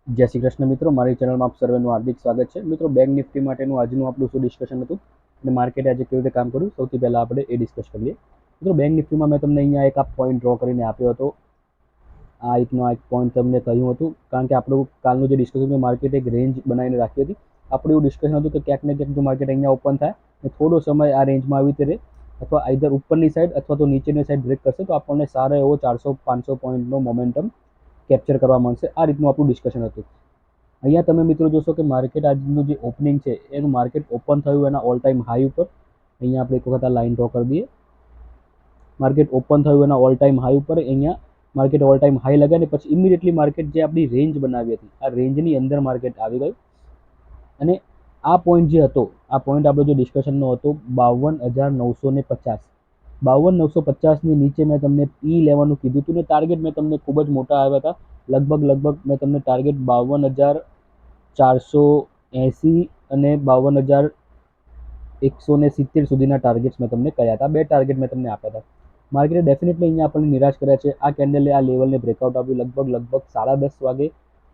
જય શ્રી કૃષ્ણ મિત્રો, મારી ચેનલમાં આપ સર્વેનું હાર્દિક સ્વાગત છે. મિત્રો, બેંક નિફ્ટી માટેનું આજનું આપણું શું ડિસ્કશન હતું અને માર્કેટ આજે કેવી રીતે કામ કર્યું, સૌથી પહેલાં આપણે એ ડિસ્કસ કરીએ. મિત્રો, બેંક નિફ્ટીમાં મેં તમને અહીંયા એક આ પોઈન્ટ ડ્રો કરીને આપ્યો હતો. આ રીતનો એક પોઈન્ટ તમને કહ્યું હતું, કારણ કે આપણું કાલનું જે ડિસ્કશન હતું માર્કેટ એક રેન્જ બનાવીને રાખી હતી. આપણું એવું ડિસ્કશન હતું કે ક્યાંક ને ક્યાંક જો માર્કેટ અહીંયા ઓપન થાય અને થોડો સમય આ રેન્જમાં આવી રીતે રહે, અથવા આઈધર ઉપરની સાઈડ અથવા તો નીચેની સાઈડ બ્રેક કરશે તો આપણને સારો એવો 400-500 પોઈન્ટનો મોમેન્ટમ કેપ્ચર કરવા મળશે. આ રીતનું આપણું ડિસ્કશન હતું. અહીંયા તમે મિત્રો જોશો કે માર્કેટ આજનું જે ઓપનિંગ છે એનું માર્કેટ ઓપન થયું એના ઓલ ટાઈમ હાઈ ઉપર. અહીંયા આપણે એક વખત આ લાઈન ડ્રો કરી દઈએ. માર્કેટ ઓપન થયું એના ઓલ ટાઈમ હાઈ ઉપર. અહીંયા માર્કેટ ઓલ ટાઈમ હાઈ લગાવીને પછી ઇમિડિયેટલી માર્કેટ જે આપણી રેન્જ બનાવી હતી આ રેન્જની અંદર માર્કેટ આવી ગયું. અને આ પોઈન્ટ જે હતો, આ પોઈન્ટ આપણો જે ડિસ્કશનનો હતો 52,950. 52,950ની નીચે મેં તમને પી લેવાનું કીધું હતું ને ટાર્ગેટ મેં તમને ખૂબ જ મોટા આવ્યા હતા. લગભગ મેં તમને ટાર્ગેટ 52,480 અને 52,170 સુધીના ટાર્ગેટ્સ મેં તમને કહ્યા હતા. બે ટાર્ગેટ મેં તમને આપ્યા હતા. માર્કેટે ડેફિનેટલી અહીંયા આપણને નિરાશ કર્યા છે. આ કેન્ડલે આ લેવલને બ્રેકઆઉટ આપ્યું. લગભગ 10:30 વાગે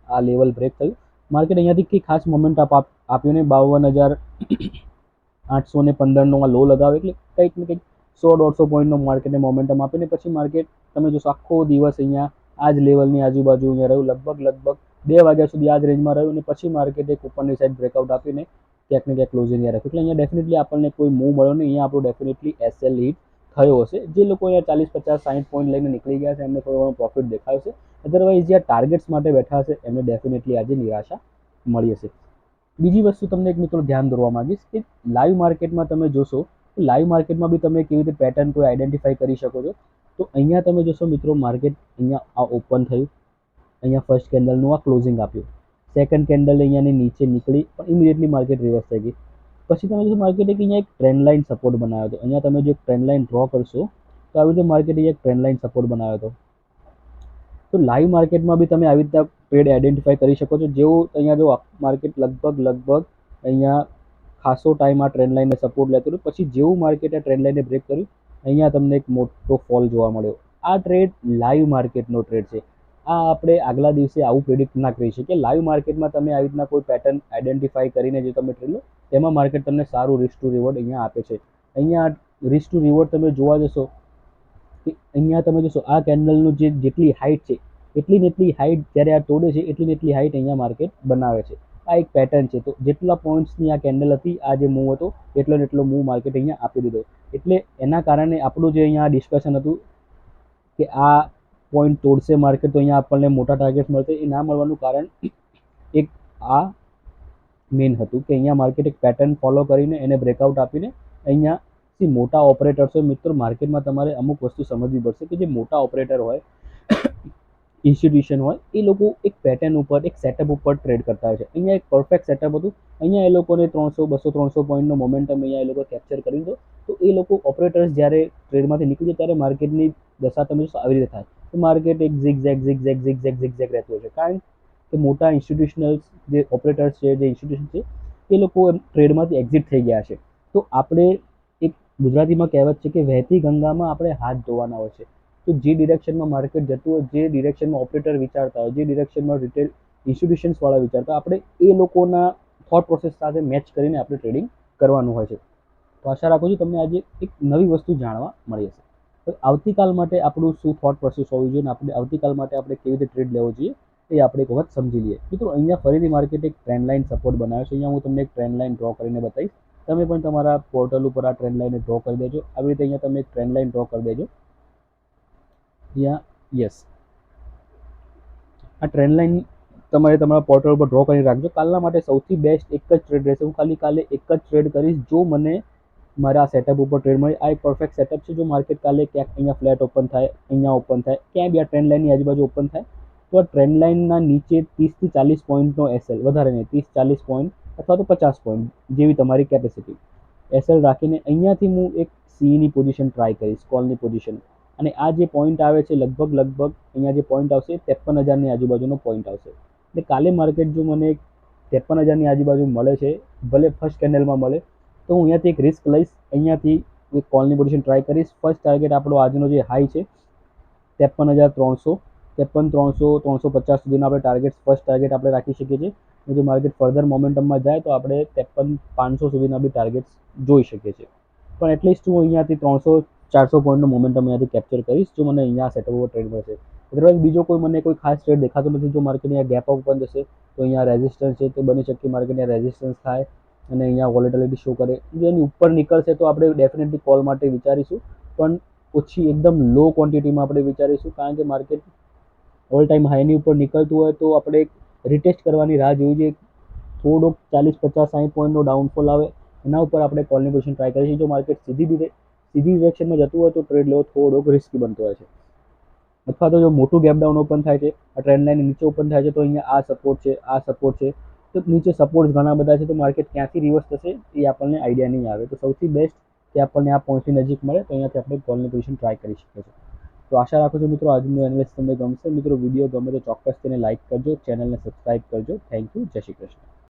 આ લેવલ બ્રેક થયું. માર્કેટ અહીંયાથી કંઈ ખાસ મોમેન્ટ આપ્યું ને 52,815નો લો લગાવે એટલે કંઈક ને કંઈક 100-150 પોઈન્ટનો માર્કેટને મોમેન્ટમ આપીને પછી માર્કેટ તમે જોશો આખો દિવસ અહીંયા આ જ લેવલની આજુબાજુ અહીંયા રહ્યું. લગભગ 2 વાગ્યા સુધી આ જ રેન્જમાં રહ્યું અને પછી માર્કેટ એક ઉપરની સાઈડ બ્રેકઆઉટ આપીને ક્યાંક ને ક્યાંક ક્લોઝિંગ રાખ્યું. એટલે અહીંયા ડેફિનેટલી આપણને કોઈ મૂવ મળ્યો નહીં. અહીંયા આપણો ડેફિનેટલી એસએલ હિટ થયો હશે. જે લોકો અહીંયા 40-50-60 પોઈન્ટ લઈને નીકળી ગયા છે એમને થોડો ઘણો પ્રોફિટ દેખાયો છે. અધરવાઇઝ જે ટાર્ગેટ્સ માટે બેઠા હશે એમને ડેફિનેટલી આજે નિરાશા મળી હશે. બીજી વસ્તુ તમને એક મિત્રો ધ્યાન દોરવા માંગીશ કે લાઈવ માર્કેટમાં તમે જોશો, લાઈવ માર્કેટમાં બી તમે કેવી રીતે પેટર્ન કોઈ આઈડેન્ટિફાઈ કરી શકો છો. તો અહીંયા તમે જોશો મિત્રો, માર્કેટ અહીંયા આ ઓપન થયું, અહીંયા ફર્સ્ટ કેન્ડલનું આ ક્લોઝિંગ આપ્યું, સેકન્ડ કેન્ડલ અહીંયાની નીચે નીકળી પણ ઇમિડિયેટલી માર્કેટ રિવર્સ થઈ ગઈ. પછી તમે જોશો માર્કેટે અહીંયા એક ટ્રેન્ડ લાઇન સપોર્ટ બનાવ્યો હતો. અહીંયા તમે જો એક ટ્રેન્ડ લાઇન ડ્રો કરશો તો આવી રીતે માર્કેટે એક ટ્રેન્ડ લાઇન સપોર્ટ બનાવ્યો હતો. તો લાઈવ માર્કેટમાં બી તમે આવી રીતના ટ્રેડ આઈડેન્ટિફાઈ કરી શકો છો. જેવું અહીંયા જો માર્કેટ લગભગ અહીંયા ખાસો ટાઈમ આ ટ્રેન્ડ લાઇનને સપોર્ટ લેતું હતું. પછી જેવું માર્કેટે ટ્રેન્ડ લાઇનને બ્રેક કર્યું અહીંયા તમને એક મોટો ફોલ જોવા મળ્યો. આ ટ્રેડ લાઈવ માર્કેટનો ટ્રેડ છે. આ આપણે આગલા દિવસે આવું પ્રિડિક્ટ ના કરી શકીએ. લાઈવ માર્કેટમાં તમે આવી રીતના કોઈ પેટર્ન આઈડેન્ટિફાઈ કરીને જે તમે ટ્રેડ લો તેમાં માર્કેટ તમને સારું રિસ્ક ટુ રિવોર્ડ અહીંયા આપે છે. અહીંયા રિસ્ક ટુ રિવોર્ડ તમે જોવા જશો કે અહીંયા તમે જોશો આ કેન્ડલનું જેટલી હાઇટ છે એટલી ને એટલી હાઇટ જ્યારે આ તોડે છે એટલી ને એટલી હાઇટ અહીંયા માર્કેટ બનાવે છે. આ એક પેટર્ન છે. તો જેટલા પોઈન્ટ્સની આ કેન્ડલ હતી, આ જે મૂવ હતો એટલો ને એટલો મૂવ માર્કેટ અહીંયા આપી દીધો. એટલે એના કારણે આપણું જે અહીંયા ડિસ્કશન હતું કે આ પોઈન્ટ તોડશે માર્કેટ તો અહીંયા આપણને મોટા ટાર્ગેટ મળશે, એ ના મળવાનું કારણ એક આ મેઇન હતું કે અહીંયા માર્કેટ એક પેટર્ન ફોલો કરીને એને બ્રેકઆઉટ આપીને અહીંયા મોટા ઓપરેટર્સ હોય મિત્રો માર્કેટમાં તમારે અમુક વસ્તુ સમજવી પડશે કે જે મોટા ઓપરેટર હોય, ઇન્સ્ટિટ્યુશન હોય, એ લોકો એક પેટર્ન ઉપર એક સેટઅપ ઉપર ટ્રેડ કરતા હોય છે. અહીંયા એક પરફેક્ટ સેટઅપ હતું. અહીંયા એ લોકોને 300-200-300 પોઈન્ટનો મોમેન્ટમ અહીંયા એ લોકો કેપ્ચર કરી દો. તો એ લોકો ઓપરેટર્સ જ્યારે ટ્રેડમાંથી નીકળી જાય ત્યારે માર્કેટની દશા તમે આવી રીતે થાય તો માર્કેટ એક ઝિગઝેગ રહેતું હોય છે. કારણ કે મોટા ઇન્સ્ટિટ્યુશનલ જે ઓપરેટર્સ છે, જે ઇન્સ્ટિટ્યુશન છે, એ લોકો ટ્રેડમાંથી એક્ઝિટ થઈ ગયા છે. તો આપણે એક ગુજરાતીમાં કહેવત છે કે વહેતી ગંગામાં આપણે હાથ ધોવાના હોય છે. તો જે ડિરેક્શનમાં માર્કેટ જતું હોય, જે ડિરેક્શનમાં ઓપરેટર વિચારતા હોય, જે ડિરેક્શનમાં રિટેલ ઇન્સ્ટિટ્યુશન્સવાળા વિચારતા, આપણે એ લોકોના થોટ પ્રોસેસ સાથે મેચ કરીને આપણે ટ્રેડિંગ કરવાનું હોય છે. તો આશા રાખું છું તમને આજે એક નવી વસ્તુ જાણવા મળી હશે. તો આવતીકાલ માટે આપણું શું થોટ પ્રોસેસ હોવી જોઈએ, આપણે આવતીકાલ માટે આપણે કેવી રીતે ટ્રેડ લેવો જોઈએ એ આપણે એક વખત સમજી લઈએ. મિત્રો, અહીંયા ફરીથી માર્કેટ એક ટ્રેન્ડ લાઇન સપોર્ટ બનાવ્યો છે. અહીંયા હું તમને એક ટ્રેન્ડ લાઇન ડ્રો કરીને બતાવીશ. તમે પણ તમારા પોર્ટલ ઉપર આ ટ્રેન્ડ લાઇનને ડ્રો કરી દેજો. આવી રીતે અહીંયા તમે એક ટ્રેન્ડ લાઇન ડ્રો કરી દેજો. અહીંયા યસ, આ ટ્રેન્ડ લાઇન તમારે તમારા પોર્ટલ ઉપર ડ્રો કરી રાખજો. કાલના માટે સૌથી બેસ્ટ એક જ ટ્રેડ રહેશે. હું ખાલી કાલે એક જ ટ્રેડ કરીશ જો મને મારા સેટઅપ ઉપર ટ્રેડ મળે. આ એક પરફેક્ટ સેટઅપ છે. જો માર્કેટ કાલે ક્યાંક અહીંયા ફ્લેટ ઓપન થાય, અહીંયા ઓપન થાય, ક્યાંય બી આ ટ્રેન્ડ લાઇનની આજુબાજુ ઓપન થાય તો આ ટ્રેન્ડ લાઇનના નીચે 30-40 પોઈન્ટનો એસએલ, વધારે નહીં 30-40 પોઈન્ટ અથવા તો 50 પોઈન્ટ જેવી તમારી કેપેસિટી એસએલ રાખીને અહીંયાથી હું એક સીની પોઝિશન ટ્રાય કરીશ, કોલની પોઝિશન. અને આ જે પોઈન્ટ આવે છે લગભગ અહીંયા જે પોઈન્ટ આવશે 53,000ની આજુબાજુનો પોઈન્ટ આવશે. એટલે કાલે માર્કેટ જો મને 53,000ની આજુબાજુ મળે છે, ભલે ફર્સ્ટ કેન્ડલમાં મળે, તો હું અહીંયાથી એક રિસ્ક લઈશ. અહીંયાથી એક કોલની પોઝિશન ટ્રાય કરીશ. ફર્સ્ટ ટાર્ગેટ આપણો આજનો જે હાઈ છે 53,300, 5300-350 સુધીના આપણે ફર્સ્ટ ટાર્ગેટ આપણે રાખી શકીએ છીએ. અને જો માર્કેટ ફર્ધર મોમેન્ટમમાં જાય તો આપણે 53,500 સુધીના બી ટાર્ગેટ્સ જોઈ શકીએ છીએ. પણ એટલીસ્ટ હું અહીંયાથી 300-400 પોઈન્ટનો મોમેન્ટમ અહીંયાથી કેપ્ચર કરીશ જો મને અહીંયા સેટઅપ ઓવર ટ્રેડ મળશે. અદરવાઇઝ બીજો મને કોઈ ખાસ ટ્રેડ દેખાતો નથી. જો માર્કેટ અહીંયા ગેપ અપ ઓપન થશે તો અહીંયા રેઝિસ્ટન્સ છે, તો બની શકે માર્કેટ અહીંયા રેઝિસ્ટન્સ થાય અને અહીંયા વોલેટિલિટી શો કરે. જો એની ઉપર નીકળશે તો આપણે ડેફિનેટલી કોલ માટે વિચારીશું, પણ ઓછી એકદમ લો ક્વોન્ટિટીમાં આપણે વિચારીશું, કારણ કે માર્કેટ ઓલ ટાઈમ હાઈની ઉપર નીકળતું હોય તો આપણે રિટેસ્ટ કરવાની રાહ જોવી જોઈએ. થોડોક 40-50-60 પોઈન્ટનો ડાઉનફોલ આવે એના ઉપર આપણે કોલની પોઝિશન ટ્રાય કરીશું. જો માર્કેટ સીધી ડિરેક્શનમાં જતું હોય તો ટ્રેડ લેવો થોડોક રિસ્કી બનતો હોય છે. અથવા તો જો મોટું ગેપ ડાઉન ઓપન થાય છે, આ ટ્રેન્ડ લાઈન નીચે ઓપન થાય છે, તો અહીંયા આ સપોર્ટ છે, તો નીચે સપોર્ટ ઘણા બધા છે, તો માર્કેટ ક્યાંથી રિવર્સ થશે એ આપણને આઈડિયા નહીં આવે. તો સૌથી બેસ્ટ કે આપણને આ પોઈન્ટની નજીક મળે તો અહીંયાથી આપણે કોલની પોઝિશન ટ્રાય કરી શકીએ છીએ. તો આશા રાખું છું મિત્રો આજનું એનાલિસિસ તમને ગમશે. મિત્રો વિડીયો ગમે તો ચોક્કસ તેને લાઇક કરજો, ચેનલને સબસ્ક્રાઇબ કરજો. Thank you. જય શ્રી કૃષ્ણ.